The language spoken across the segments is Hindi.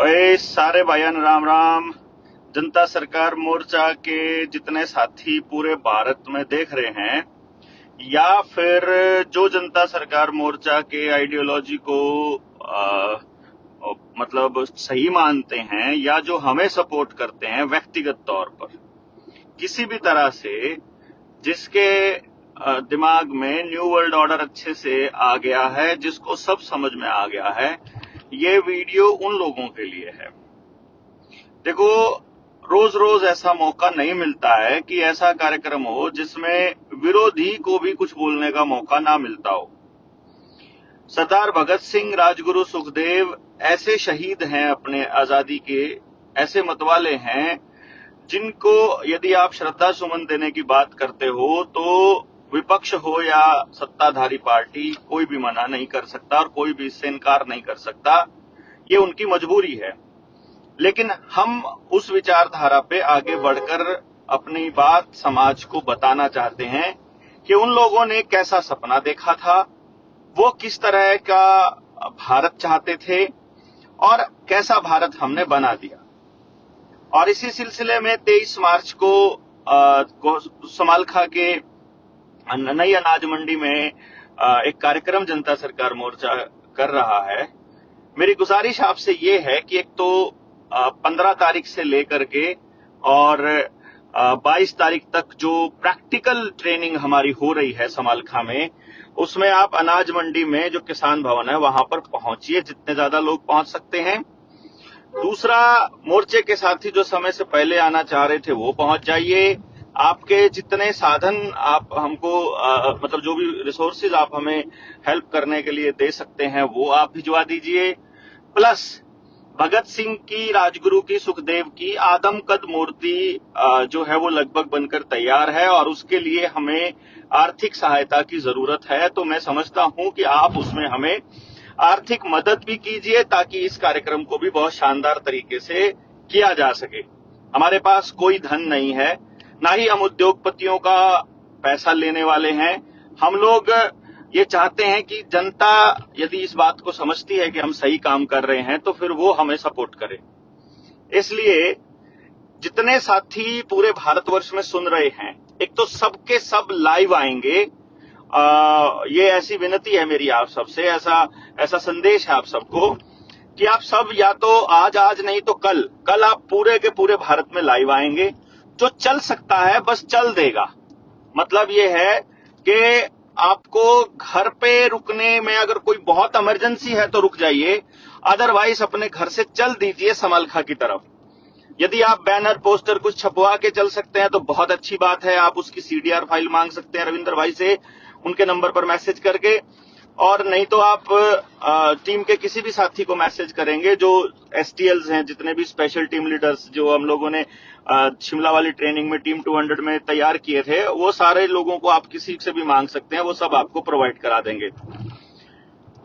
भाई सारे भाइयों राम राम। जनता सरकार मोर्चा के जितने साथी पूरे भारत में देख रहे हैं, या फिर जो जनता सरकार मोर्चा के आइडियोलॉजी को मतलब सही मानते हैं, या जो हमें सपोर्ट करते हैं व्यक्तिगत तौर पर, किसी भी तरह से जिसके दिमाग में न्यू वर्ल्ड ऑर्डर अच्छे से आ गया है, जिसको सब समझ में आ गया है, ये वीडियो उन लोगों के लिए है। देखो, रोज रोज ऐसा मौका नहीं मिलता है कि ऐसा कार्यक्रम हो जिसमें विरोधी को भी कुछ बोलने का मौका ना मिलता हो। सरदार भगत सिंह, राजगुरु सुखदेव ऐसे शहीद हैं अपने आजादी के, ऐसे मतवाले हैं जिनको यदि आप श्रद्धा सुमन देने की बात करते हो तो विपक्ष हो या सत्ताधारी पार्टी, कोई भी मना नहीं कर सकता और कोई भी इससे इनकार नहीं कर सकता। ये उनकी मजबूरी है। लेकिन हम उस विचारधारा पे आगे बढ़कर अपनी बात समाज को बताना चाहते हैं कि उन लोगों ने कैसा सपना देखा था, वो किस तरह का भारत चाहते थे और कैसा भारत हमने बना दिया। और इसी सिलसिले में 23 मार्च को समालखा के नई अनाज मंडी में एक कार्यक्रम जनता सरकार मोर्चा कर रहा है। मेरी गुजारिश आपसे ये है कि एक तो 15 तारीख से लेकर के और 22 तारीख तक जो प्रैक्टिकल ट्रेनिंग हमारी हो रही है समालखा में, उसमें आप अनाज मंडी में जो किसान भवन है वहां पर पहुंचिए, जितने ज्यादा लोग पहुंच सकते हैं। दूसरा, मोर्चे के साथी जो समय से पहले आना चाह रहे थे वो पहुंच जाइए। आपके जितने साधन आप हमको मतलब जो भी रिसोर्सेज आप हमें हेल्प करने के लिए दे सकते हैं वो आप भिजवा दीजिए। प्लस भगत सिंह की, राजगुरु की, सुखदेव की आदमकद मूर्ति जो है वो लगभग बनकर तैयार है और उसके लिए हमें आर्थिक सहायता की जरूरत है। तो मैं समझता हूं कि आप उसमें हमें आर्थिक मदद भी कीजिए ताकि इस कार्यक्रम को भी बहुत शानदार तरीके से किया जा सके। हमारे पास कोई धन नहीं है, ना ही हम उद्योगपतियों का पैसा लेने वाले हैं। हम लोग ये चाहते हैं कि जनता यदि इस बात को समझती है कि हम सही काम कर रहे हैं तो फिर वो हमें सपोर्ट करे। इसलिए जितने साथी पूरे भारतवर्ष में सुन रहे हैं, एक तो सबके सब लाइव आएंगे। ये ऐसी विनती है मेरी आप सबसे, ऐसा संदेश है आप सबको कि आप सब या तो आज नहीं तो कल आप पूरे के पूरे भारत में लाइव आएंगे। जो चल सकता है बस चल देगा। मतलब ये है कि आपको घर पे रुकने में अगर कोई बहुत इमरजेंसी है तो रुक जाइए, अदरवाइज अपने घर से चल दीजिए समालखा की तरफ। यदि आप बैनर पोस्टर कुछ छपवा के चल सकते हैं तो बहुत अच्छी बात है। आप उसकी सीडीआर फाइल मांग सकते हैं रविंद्र भाई से, उनके नंबर पर मैसेज करके, और नहीं तो आप टीम के किसी भी साथी को मैसेज करेंगे। जो एसटीएल्स हैं, जितने भी स्पेशल टीम लीडर्स जो हम लोगों ने शिमला वाली ट्रेनिंग में टीम 200 में तैयार किए थे, वो सारे लोगों को आप किसी से भी मांग सकते हैं, वो सब आपको प्रोवाइड करा देंगे।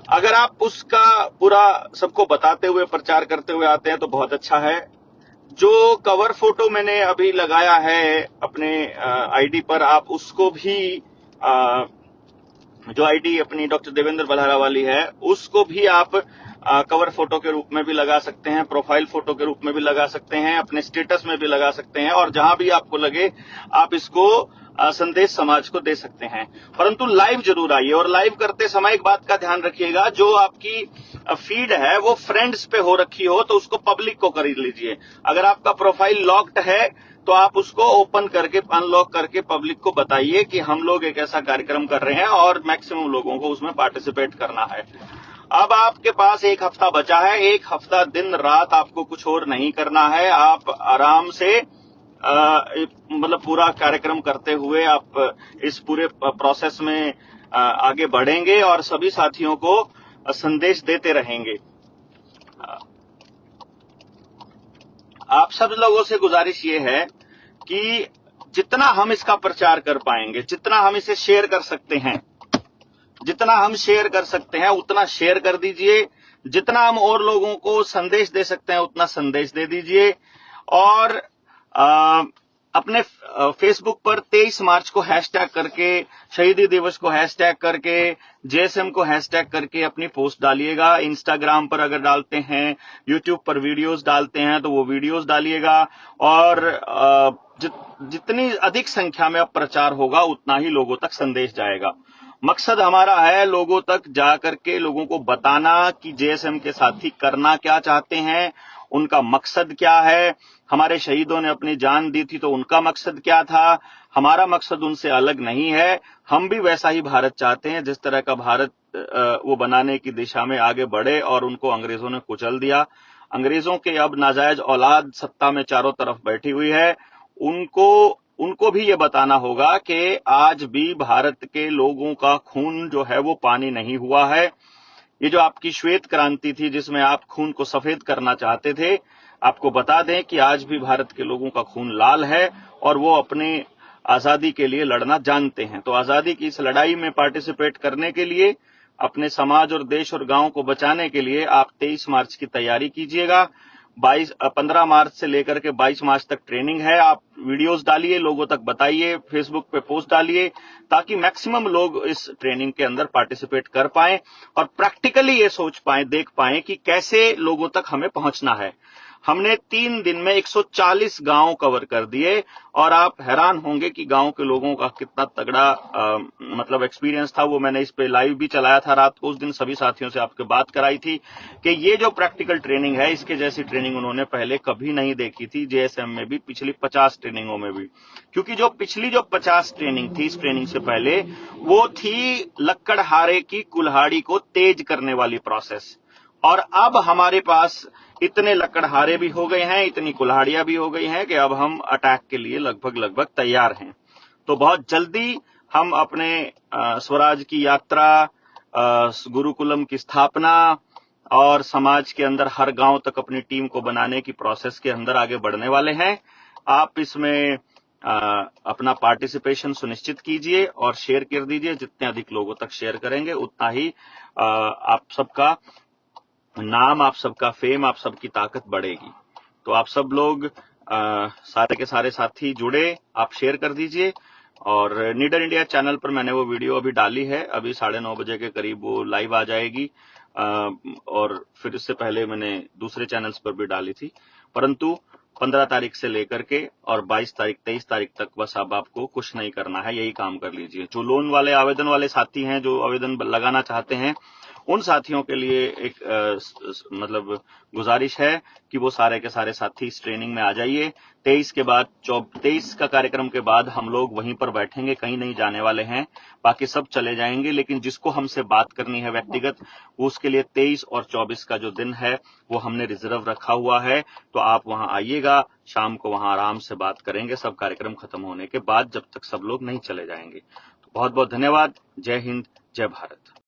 अगर आप उसका पूरा सबको बताते हुए, प्रचार करते हुए आते हैं तो बहुत अच्छा है। जो कवर फोटो मैंने अभी लगाया है अपने आईडी पर, आप उसको भी जो आईडी अपनी डॉक्टर देवेंद्र बल्हारा वाली है, उसको भी आप कवर फोटो के रूप में भी लगा सकते हैं, प्रोफाइल फोटो के रूप में भी लगा सकते हैं, अपने स्टेटस में भी लगा सकते हैं, और जहां भी आपको लगे आप इसको संदेश समाज को दे सकते हैं। परंतु लाइव जरूर आइए, और लाइव करते समय एक बात का ध्यान रखिएगा, जो आपकी फीड है वो फ्रेंड्स पे हो रखी हो तो उसको पब्लिक को कर लीजिए। अगर आपका प्रोफाइल लॉक्ड है तो आप उसको ओपन करके, अनलॉक करके पब्लिक को बताइए कि हम लोग एक ऐसा कार्यक्रम कर रहे हैं और मैक्सिमम लोगों को उसमें पार्टिसिपेट करना है। अब आपके पास एक हफ्ता बचा है। एक हफ्ता दिन रात आपको कुछ और नहीं करना है। आप आराम से मतलब पूरा कार्यक्रम करते हुए आप इस पूरे प्रोसेस में आगे बढ़ेंगे और सभी साथियों को संदेश देते रहेंगे। आप सब लोगों से गुजारिश ये है कि जितना हम इसका प्रचार कर पाएंगे, जितना हम इसे शेयर कर सकते हैं, जितना हम शेयर कर सकते हैं उतना शेयर कर दीजिए। जितना हम और लोगों को संदेश दे सकते हैं उतना संदेश दे दीजिए। और अपने फेसबुक पर 23 मार्च को हैशटैग करके, शहीदी दिवस को हैशटैग करके, जेएसएम को हैशटैग करके अपनी पोस्ट डालिएगा। इंस्टाग्राम पर अगर डालते हैं, यूट्यूब पर वीडियोस डालते हैं तो वो वीडियोस डालिएगा। और जितनी अधिक संख्या में अब प्रचार होगा उतना ही लोगों तक संदेश जाएगा। मकसद हमारा है लोगों तक जाकर के लोगों को बताना कि जेएसएम के साथी करना क्या चाहते हैं, उनका मकसद क्या है। हमारे शहीदों ने अपनी जान दी थी तो उनका मकसद क्या था। हमारा मकसद उनसे अलग नहीं है। हम भी वैसा ही भारत चाहते हैं जिस तरह का भारत वो बनाने की दिशा में आगे बढ़े, और उनको अंग्रेजों ने कुचल दिया। अंग्रेजों के अब नाजायज औलाद सत्ता में चारों तरफ बैठी हुई है। उनको भी ये बताना होगा कि आज भी भारत के लोगों का खून जो है वो पानी नहीं हुआ है। ये जो आपकी श्वेत क्रांति थी जिसमें आप खून को सफेद करना चाहते थे, आपको बता दें कि आज भी भारत के लोगों का खून लाल है और वो अपने आजादी के लिए लड़ना जानते हैं। तो आजादी की इस लड़ाई में पार्टिसिपेट करने के लिए, अपने समाज और देश और गांव को बचाने के लिए आप 23 मार्च की तैयारी कीजिएगा। 15 मार्च से लेकर के 22 मार्च तक ट्रेनिंग है। आप वीडियोस डालिए, लोगों तक बताइए, फेसबुक पे पोस्ट डालिए, ताकि मैक्सिमम लोग इस ट्रेनिंग के अंदर पार्टिसिपेट कर पाएं और प्रैक्टिकली ये सोच पाएं, देख पाएं कि कैसे लोगों तक हमें पहुंचना है। हमने 3 दिन में 140 गांव कवर कर दिए और आप हैरान होंगे कि गांव के लोगों का कितना तगड़ा मतलब एक्सपीरियंस था। वो मैंने इस पे लाइव भी चलाया था रात को। उस दिन सभी साथियों से आपके बात कराई थी कि ये जो प्रैक्टिकल ट्रेनिंग है, इसके जैसी ट्रेनिंग उन्होंने पहले कभी नहीं देखी थी, जेएसएम में भी, पिछली 50 ट्रेनिंगों में भी। क्योंकि जो पिछली 50 ट्रेनिंग थी, इस ट्रेनिंग से पहले, वो थी लक्कड़हारे की कुल्हाड़ी को तेज करने वाली प्रोसेस। और अब हमारे पास इतने लकड़हारे भी हो गए हैं, इतनी कुल्हाड़ियां भी हो गई हैं कि अब हम अटैक के लिए लगभग तैयार हैं। तो बहुत जल्दी हम अपने स्वराज की यात्रा, गुरुकुलम की स्थापना और समाज के अंदर हर गांव तक अपनी टीम को बनाने की प्रोसेस के अंदर आगे बढ़ने वाले हैं। आप इसमें अपना पार्टिसिपेशन सुनिश्चित कीजिए और शेयर कर दीजिए। जितने अधिक लोगों तक शेयर करेंगे उतना ही आप सबका नाम, आप सबका फेम, आप सबकी ताकत बढ़ेगी। तो आप सब लोग सारे के सारे साथी जुड़े, आप शेयर कर दीजिए। और नीडर इंडिया चैनल पर मैंने वो वीडियो अभी डाली है, अभी 9:30 बजे के करीब वो लाइव आ जाएगी। और फिर इससे पहले मैंने दूसरे चैनल्स पर भी डाली थी। परंतु 15 तारीख से लेकर के और 22 तारीख 23 तारीख तक बस अब आपको कुछ नहीं करना है, यही काम कर लीजिए। जो लोन वाले, आवेदन वाले साथी हैं, जो आवेदन लगाना चाहते हैं, उन साथियों के लिए एक मतलब गुजारिश है कि वो सारे के सारे साथी इस ट्रेनिंग में आ जाइए। 23 के बाद 23 का कार्यक्रम के बाद हम लोग वहीं पर बैठेंगे, कहीं नहीं जाने वाले हैं। बाकी सब चले जाएंगे, लेकिन जिसको हमसे बात करनी है व्यक्तिगत, उसके लिए 23 और 24 का जो दिन है वो हमने रिजर्व रखा हुआ है। तो आप वहां आइएगा, शाम को वहां आराम से बात करेंगे, सब कार्यक्रम खत्म होने के बाद, जब तक सब लोग नहीं चले जाएंगे। तो बहुत बहुत धन्यवाद। जय हिंद, जय भारत।